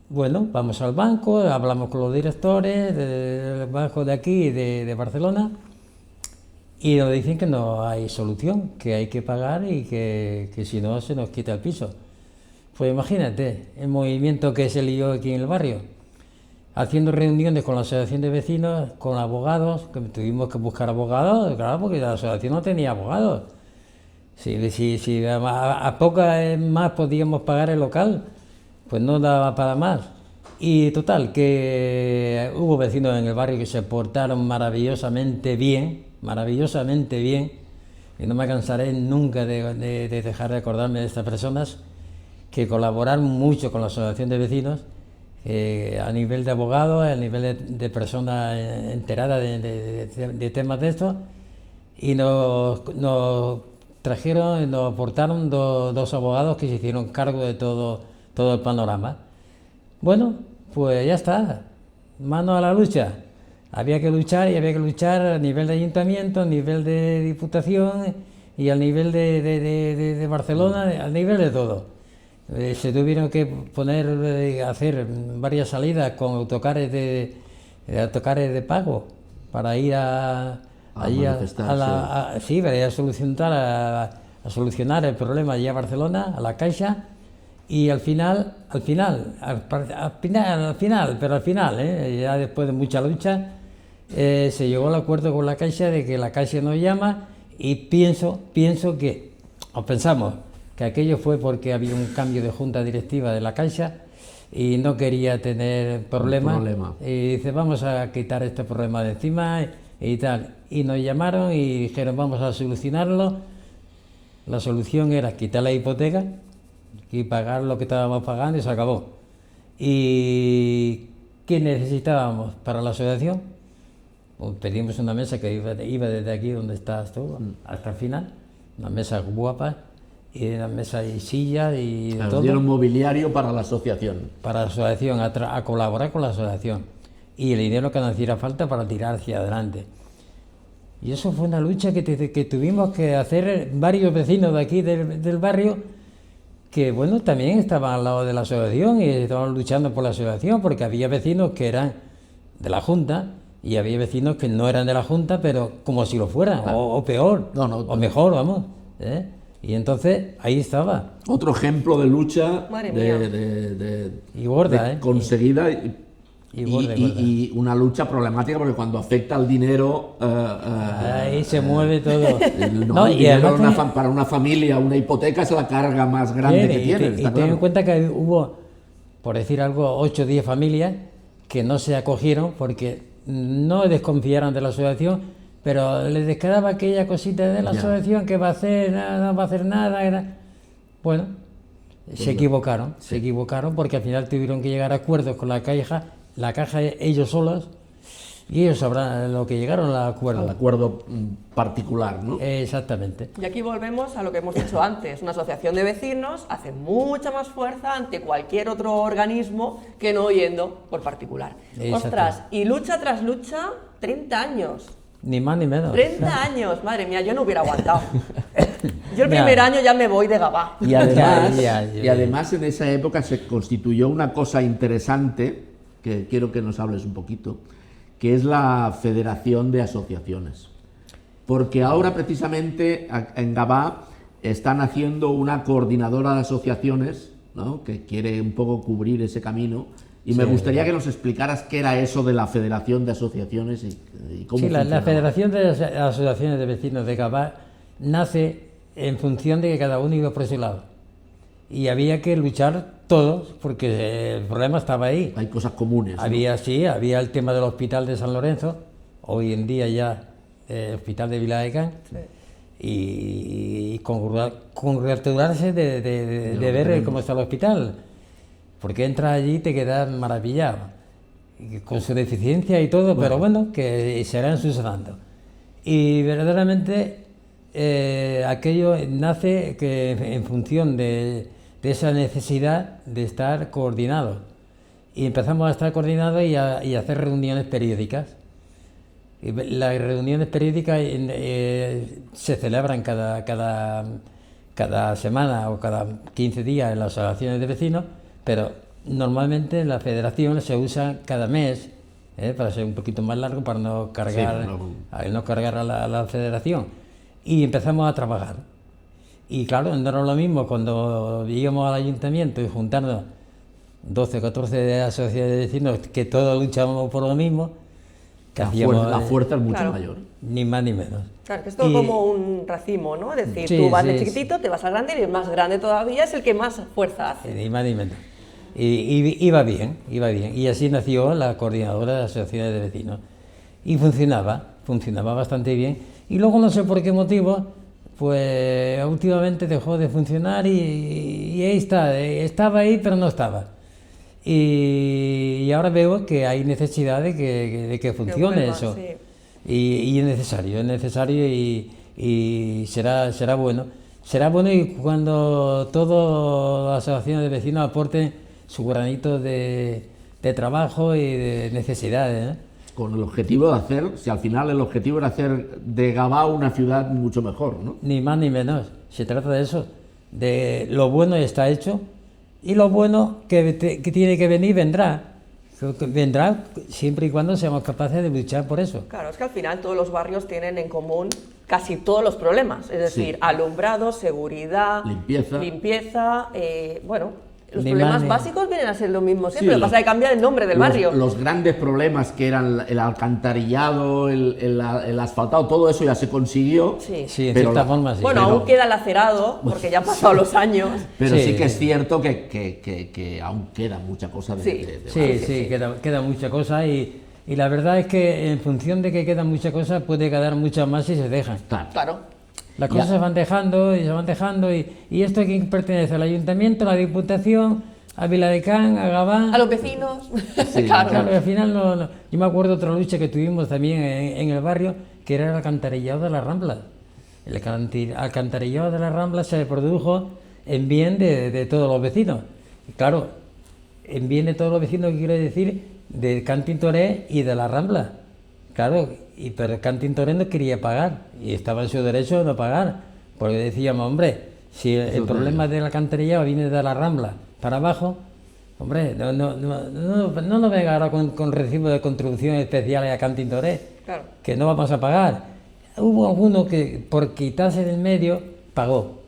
bueno, vamos al banco, hablamos con los directores del banco de aquí, de Barcelona, y nos dicen que no hay solución, que hay que pagar y que si no se nos quita el piso. Pues imagínate el movimiento que se lió aquí en el barrio, haciendo reuniones con la asociación de vecinos, con abogados, que tuvimos que buscar abogados, claro, porque la asociación no tenía abogados. Si a poco más podíamos pagar el local, pues no daba para más. Y total, que hubo vecinos en el barrio que se portaron maravillosamente bien, y no me cansaré nunca de dejar de acordarme de estas personas que colaboraron mucho con la asociación de vecinos, a nivel de abogados, a nivel de personas enteradas de temas de estos, y nos trajeron y nos aportaron dos abogados que se hicieron cargo de todo el panorama. Bueno, pues ya está, mano a la lucha. Había que luchar a nivel de ayuntamiento, a nivel de diputación y al nivel de Barcelona, al nivel de todo. Se tuvieron que hacer varias salidas con autocares de pago para ir allí manifestarse. sí, para ir a solucionar el problema allí a Barcelona, a la Caixa. Y al final, ya después de mucha lucha, se llegó al acuerdo con la Caixa de que la Caixa nos llama, y pensamos que aquello fue porque había un cambio de junta directiva de la Caixa y no quería tener problemas. Y dice, vamos a quitar este problema de encima y tal. Y nos llamaron y dijeron, vamos a solucionarlo. La solución era quitar la hipoteca y pagar lo que estábamos pagando, y se acabó. ¿Y qué necesitábamos para la asociación? Pues pedimos una mesa que iba desde aquí donde estás tú hasta el final, una mesa guapa, y una mesa y sillas y de todo. Dieron mobiliario para la asociación. Para la asociación, a colaborar con la asociación, y el dinero que nos hiciera falta para tirar hacia adelante. Y eso fue una lucha que tuvimos que hacer varios vecinos de aquí del barrio, que bueno, también estaban al lado de la asociación y estaban luchando por la asociación, porque había vecinos que eran de la Junta, y había vecinos que no eran de la Junta, pero como si lo fueran, Claro. o peor, No, no, o mejor, vamos. ¿Eh? Y entonces ahí estaba. Otro ejemplo de lucha Madre mía. Y gorda, de ¿eh? conseguida Y gorda, gorda. y una lucha problemática porque cuando afecta al dinero Ahí se mueve todo. no, el y dinero además para una familia, una hipoteca es la carga más grande que tiene. y está ten en claro. cuenta que hubo, por decir algo, 8 o 10 familias que no se acogieron porque no desconfiaron de la asociación, pero les quedaba aquella cosita de la Ya. asociación que va a hacer, no va a hacer nada. Bueno, se equivocaron porque al final tuvieron que llegar a acuerdos con la caja ellos solos, y ellos sabrán lo que llegaron al acuerdo. Al acuerdo particular, ¿no? Exactamente. Y aquí volvemos a lo que hemos dicho antes. Una asociación de vecinos hace mucha más fuerza ante cualquier otro organismo que no yendo por particular. Exacto. Ostras, y lucha tras lucha, 30 años. Ni más ni menos. 30 años, madre mía, yo no hubiera aguantado. Yo el Ya. primer año ya me voy de Gabá. Y además, Ya. y además en esa época se constituyó una cosa interesante, que quiero que nos hables un poquito, que es la Federación de Asociaciones. Porque ahora precisamente en Gabá están haciendo una coordinadora de asociaciones, ¿no?, que quiere un poco cubrir ese camino. Y me Sí, gustaría que nos explicaras qué era eso de la Federación de Asociaciones y cómo Sí, la funcionaba. Federación de Asociaciones de Vecinos de Gabá nace en función de que cada uno iba por su lado. Y había que luchar todos, porque el problema estaba ahí. Hay cosas comunes, ¿no? Había el tema del hospital de San Lorenzo, hoy en día ya el hospital de Viladecans, y congratularse de ver cómo está el hospital, porque entras allí y te quedas maravillado, y con su deficiencia y todo, pero bueno, que se irán subsanando. Y verdaderamente aquello nace que en función de esa necesidad de estar coordinados. Y empezamos a estar coordinados y a hacer reuniones periódicas. Y las reuniones periódicas se celebran cada semana o cada 15 días en las asociaciones de vecinos, pero normalmente en la federación se usa cada mes, para ser un poquito más largo, para no cargar, no cargar a la federación. Y empezamos a trabajar. Y claro, no era lo mismo cuando íbamos al ayuntamiento y juntarnos 12 o 14 asociaciones de vecinos que todos luchábamos por lo mismo, que La fuerza es mucho Claro. mayor. ni más ni menos. Claro, que esto es como un racimo, ¿no? Es decir, Sí, tú vas sí, de chiquitito, te vas al grande y el más grande todavía es el que más fuerza hace. Ni más ni menos. Y iba bien, iba bien. Y así nació la coordinadora de asociaciones de vecinos. Y funcionaba bastante bien. Y luego no sé por qué motivo, pues últimamente dejó de funcionar y ahí está, estaba ahí pero no estaba. Y ahora veo que hay necesidad de que funcione vuelva, eso. sí. Y es necesario y será bueno. Será bueno y cuando todas las asociaciones de vecinos aporten su granito de trabajo y de necesidades, ¿eh? Con el objetivo de hacer, si al final el objetivo era hacer de Gabá una ciudad mucho mejor, ¿no? Ni más ni menos. Se trata de eso. De lo bueno está hecho y lo bueno que tiene que venir vendrá. Vendrá siempre y cuando seamos capaces de luchar por eso. Claro, es que al final todos los barrios tienen en común casi todos los problemas, es decir, Sí. alumbrado, seguridad, Limpieza. bueno, los Ni problemas más ni- básicos vienen a ser lo mismo siempre, Sí, lo que pasa es que cambia el nombre del barrio. Los grandes problemas que eran el alcantarillado, el asfaltado, todo eso ya se consiguió. Sí. Sí, en Pero cierta la- forma sí. Bueno, pero- aún queda lacerado, porque ya han pasado los años. Pero sí, Sí. que es cierto que aún queda mucha cosa de... Sí. de Sí, barrio. sí, queda mucha cosa y la verdad es que en función de que quedan muchas cosas puede quedar muchas más si se dejan. Claro. Claro. Las cosas se van dejando y esto aquí pertenece al ayuntamiento, a la diputación, a Viladecans, a Gabá. A los vecinos. Sí, claro. Claro, al final no. Yo me acuerdo otra lucha que tuvimos también en el barrio, que era el alcantarillado de las Ramblas. El alcantarillado de las Ramblas se produjo en bien de todos los vecinos. Y claro, en bien de todos los vecinos, quiero decir, de Cantin Toré y de la Rambla. Claro, pero Cantin Toré no quería pagar y estaba en su derecho de no pagar, porque decíamos, hombre, si el problema del alcantarillado viene de la Rambla para abajo, Hombre, no nos venga ahora con recibo de contribuciones especiales a Cantin Toré, Claro. que no vamos a pagar. Hubo alguno que por quitarse del medio pagó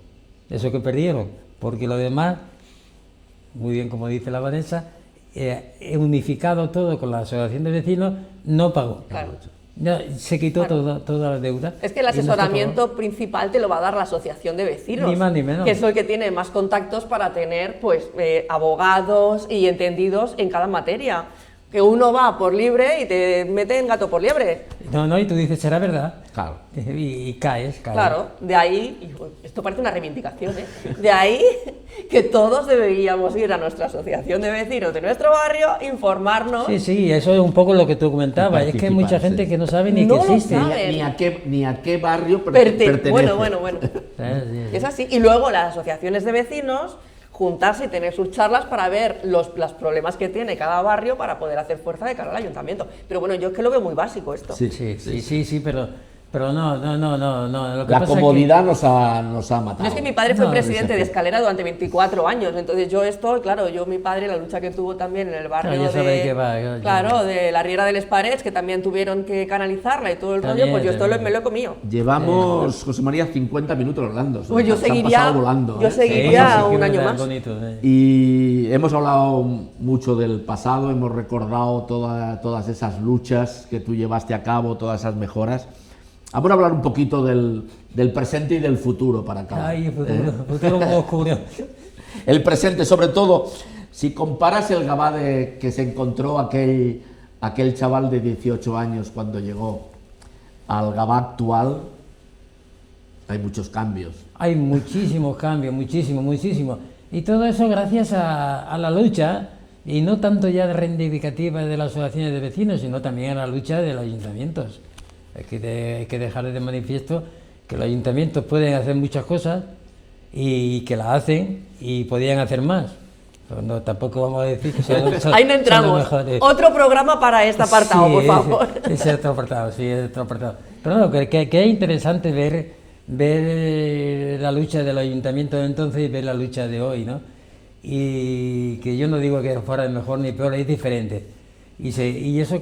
eso que perdieron, porque lo demás, muy bien como dice la Vanessa, unificado todo con la asociación de vecinos, no pagó. Claro. No, se quitó Claro. toda la deuda. Es que el y no se asesoramiento principal te lo va a dar la asociación de vecinos. Ni más ni menos. Que es el que tiene más contactos para tener pues abogados y entendidos en cada materia. Que uno va por libre y te meten gato por liebre. pagó. No, y tú dices, será verdad. Claro. Y caes. Claro, de ahí, y, esto parece una reivindicación, ¿eh? De ahí que todos deberíamos ir a nuestra asociación de vecinos de nuestro barrio, informarnos. Sí, eso es un poco lo que tú comentabas. Es que hay mucha Participar, gente sí. que no sabe ni No que lo existe. sabe. Ni a qué barrio pertenece. Bueno. Sí. Es así. Y luego las asociaciones de vecinos juntarse y tener sus charlas para ver los problemas que tiene cada barrio para poder hacer fuerza de cara al ayuntamiento. Pero bueno, yo es que lo veo muy básico esto. Sí, pero no. Lo que La pasa comodidad nos ha matado. Yo es que mi padre fue No, presidente de exacto. Escalera durante 24 años, entonces yo esto, claro, mi padre, la lucha que tuvo también en el barrio Claro, ya sabéis que va, claro, de la Riera de Les Parets, que también tuvieron que canalizarla y todo el También, rollo, pues yo esto también. me lo he comido. Llevamos, José María, 50 minutos hablando. Pues yo Se han seguiría, pasado volando, yo ¿eh? seguiría Sí, un que año es más. bonito, Y hemos hablado mucho del pasado, hemos recordado todas esas luchas que tú llevaste a cabo, todas esas mejoras. Vamos a hablar un poquito del presente y del futuro para acabar. Ay, futuro muy oscuro. El presente, sobre todo, si comparas el Gavà que se encontró aquel chaval de 18 años cuando llegó al Gavà actual, hay muchos cambios. Hay muchísimos cambios, muchísimo. Y todo eso gracias a la lucha, y no tanto ya de reivindicativa de las asociaciones de vecinos, sino también a la lucha de los ayuntamientos. Hay que dejar de manifiesto que los ayuntamientos pueden hacer muchas cosas y que las hacen y podrían hacer más. Pero no, tampoco vamos a decir que son Ahí no son los entramos. mejores. Otro programa para este apartado, Sí, por favor. Ese otro apartado, sí, es otro apartado. Pero no, que es interesante ver la lucha del ayuntamiento de entonces y ver la lucha de hoy, ¿no? Y que yo no digo que fuera mejor ni peor, es diferente. Y eso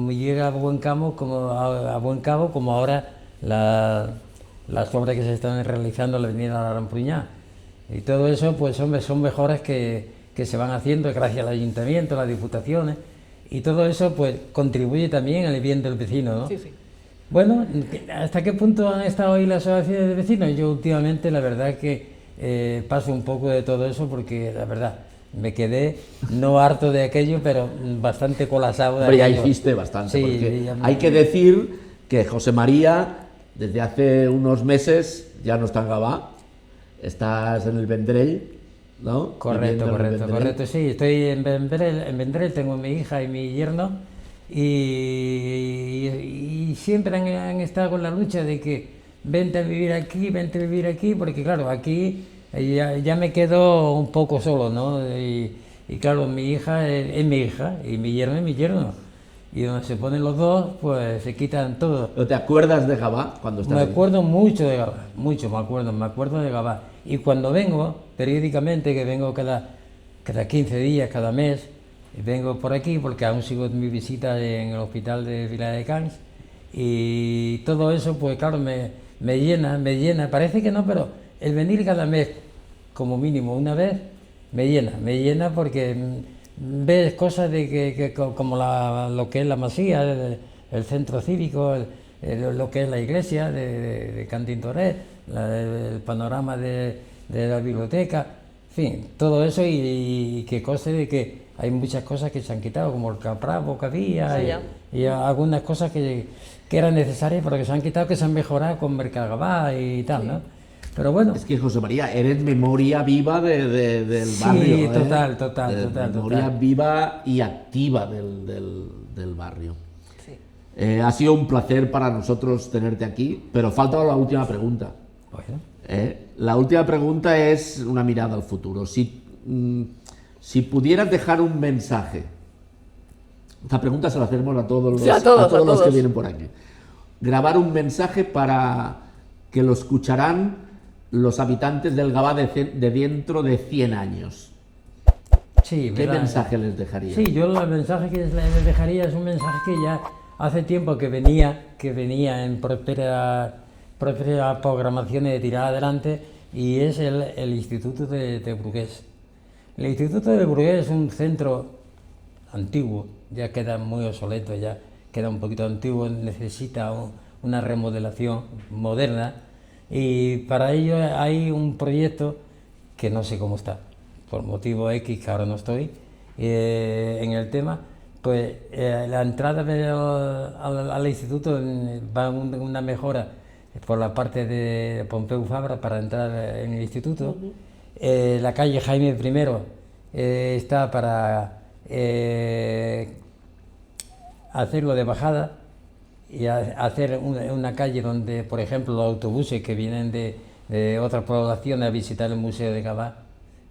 llega a buen cabo como ahora las obras que se están realizando en la avenida La Arampuñá. Y todo eso pues son mejoras que se van haciendo gracias al ayuntamiento, a las diputaciones, y todo eso pues contribuye también al bien del vecino, ¿no? Sí. Bueno, ¿hasta qué punto han estado hoy las asociaciones de vecinos? Yo últimamente la verdad que paso un poco de todo eso porque la verdad me quedé no harto de aquello, pero bastante colapsado de Hombre, ya aquello. hiciste bastante, Sí, porque ya hay que decir que José María, desde hace unos meses, ya no está en Gavà, estás en el Vendrell, ¿no? Viviendo en el Vendrell. Correcto, sí, estoy en Vendrell, tengo mi hija y mi yerno, y siempre han estado con la lucha de que vente a vivir aquí, porque claro, aquí ya me quedo un poco solo, ¿no? Y claro, mi hija es mi hija y mi yerno es mi yerno. Y donde se ponen los dos, pues se quitan todo. ¿No te acuerdas de Gavà cuando estás Me ahí? acuerdo mucho de Gavà, me acuerdo de Gavà. Y cuando vengo, periódicamente, que vengo cada 15 días, cada mes, vengo por aquí porque aún sigo mi visita en el hospital de Viladecans, y todo eso, pues claro, me llena, parece que no, pero el venir cada mes, como mínimo una vez, me llena porque ves cosas como lo que es la masía, el centro cívico, lo que es la iglesia de Cantin Toré, el panorama de la biblioteca, en fin, todo eso, y que conste de que hay muchas cosas que se han quitado, como el capravo que había, Sí, ya. y algunas cosas que eran necesarias, pero que se han quitado, que se han mejorado con Mercagabá y tal, ¿no? Pero bueno. Es que, José María, eres memoria viva del Sí, barrio. ¿eh? total. Memoria viva y activa del barrio. Sí. Ha sido un placer para nosotros tenerte aquí, pero falta la última pregunta. Bueno. La última pregunta es una mirada al futuro. Si pudieras dejar un mensaje, esta pregunta se la hacemos a todos los, Sí, a todos los que todos. vienen por aquí. Grabar un mensaje para que lo escucharán los habitantes del Gavà de dentro de 100 años? Sí, ¿Qué ¿verdad? mensaje les dejaría? Sí, yo el mensaje que les dejaría es un mensaje que ya hace tiempo que venía en próspera programación de tirar adelante, y es el Instituto de Burgués. El Instituto de Burgués es un centro antiguo, ya queda muy obsoleto, ya queda un poquito antiguo, necesita una remodelación moderna, y para ello hay un proyecto que no sé cómo está, por motivo X, que ahora no estoy en el tema. Pues la entrada al instituto va una mejora por la parte de Pompeu Fabra para entrar en el instituto. La calle Jaime I está para hacerlo de bajada y hacer una calle donde, por ejemplo, los autobuses que vienen de otras poblaciones a visitar el Museo de Gavà,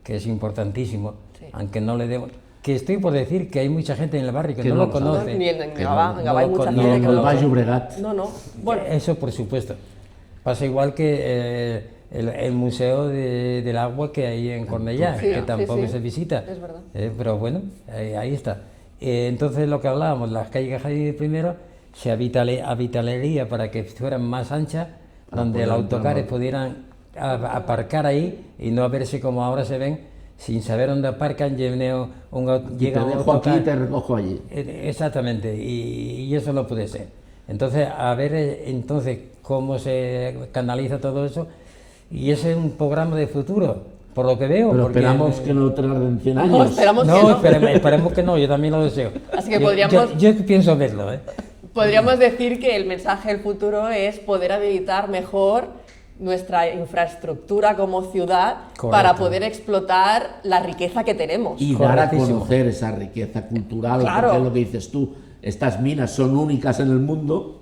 que es importantísimo, Sí. aunque no le demos... Que estoy por decir que hay mucha gente en el barrio que Que no no lo lo sabe. conoce. Ni en Que Gavà, no- en Gavà hay mucha no- gente En que el no Baix lo- Llobregat. No. Bueno, Eso por supuesto. Pasa igual que el Museo del Agua que hay en Cornellá, Sí, que tampoco sí. se visita. Es verdad. Pero bueno, ahí está. Entonces lo que hablábamos, las calles Jaime I se avitalaría para que fueran más anchas, Para donde poder los autocares entrar. pudieran aparcar ahí y no verse como ahora se ven, sin saber dónde aparcan, Y llega te un dejo aquí y autocar. te recojo allí. Exactamente, y eso no puede ser. Entonces, a ver entonces cómo se canaliza todo eso, y ese es un programa de futuro, por lo que veo. Pero porque- esperamos que no tarden 100 años. No, esperamos que No, no. esperemos que no, yo también lo deseo. Así que Yo- podríamos- yo pienso verlo, ¿eh? Podríamos decir que el mensaje del futuro es poder habilitar mejor nuestra infraestructura como ciudad Correcto. para poder explotar la riqueza que tenemos. Y dar a Correctísimo. conocer esa riqueza cultural, Claro. porque es lo que dices tú. Estas minas son únicas en el mundo.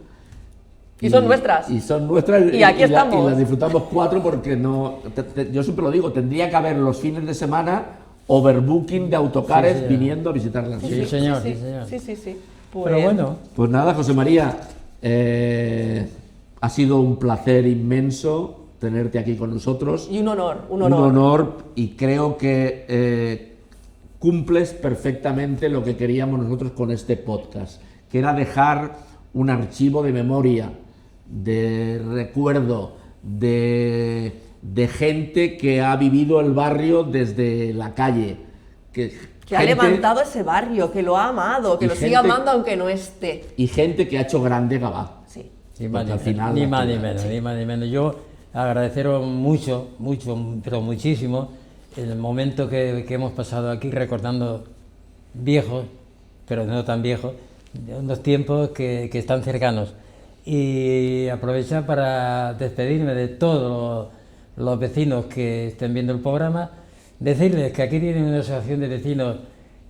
Y son nuestras. Y son nuestras. Y aquí estamos. Y las disfrutamos 4 porque no. Yo siempre lo digo, tendría que haber los fines de semana overbooking de autocares Sí, sí. viniendo a visitar las Sí, minas. señor, sí, sí, señor. sí. Pero Pues, bueno, Pues nada, José María, ha sido un placer inmenso tenerte aquí con nosotros. y un honor. Un honor, y creo que cumples perfectamente lo que queríamos nosotros con este podcast, que era dejar un archivo de memoria, de recuerdo, de gente que ha vivido el barrio desde la calle. Que ha levantado ese barrio, que lo ha amado, que Y lo sigue gente- amando aunque no esté. Y gente que ha hecho grande Gavà. Sí. ni más Porque al ni final menos, ni la más ni ciudad, menos, sí. ni más ni menos. Yo agradeceros mucho, pero muchísimo, el momento que hemos pasado aquí recordando viejos, pero no tan viejos, de unos tiempos que están cercanos. Y aprovechar para despedirme de todos los vecinos que estén viendo el programa, decirles que aquí tienen una asociación de vecinos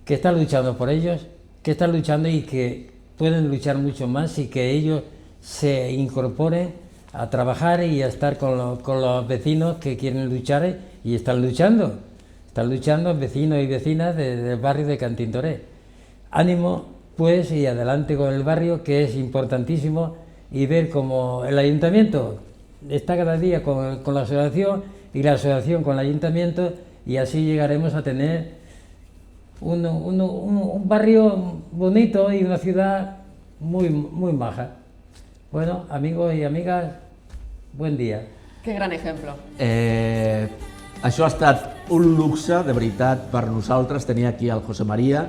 que está luchando por ellos, que están luchando y que pueden luchar mucho más, y que ellos se incorporen a trabajar y a estar con los vecinos que quieren luchar y están luchando vecinos y vecinas del barrio de Cantintoré. Ánimo pues, y adelante con el barrio, que es importantísimo, y ver cómo el ayuntamiento está cada día con la asociación y la asociación con el ayuntamiento, y así llegaremos a tener un barrio bonito y una ciudad muy, muy maja. Bueno, amigos y amigas, buen día. Qué gran ejemplo. Això ha estat un luxe, de veritat, per nosaltres, tenir aquí el José María,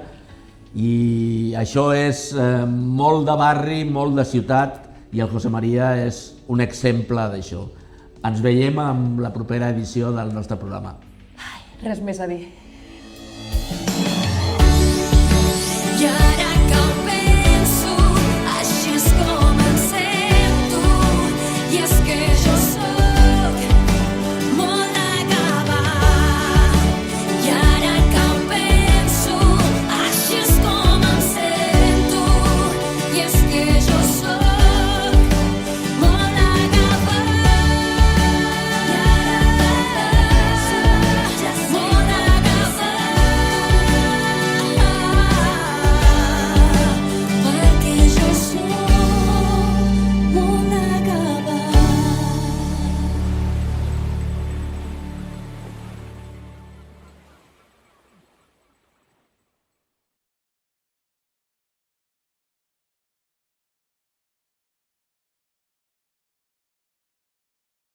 i això és molt de barri, molt de ciutat, i el José María és un exemple d'això. Ens veiem amb la propera edició del nostre programa. Res més a dir. Y ahora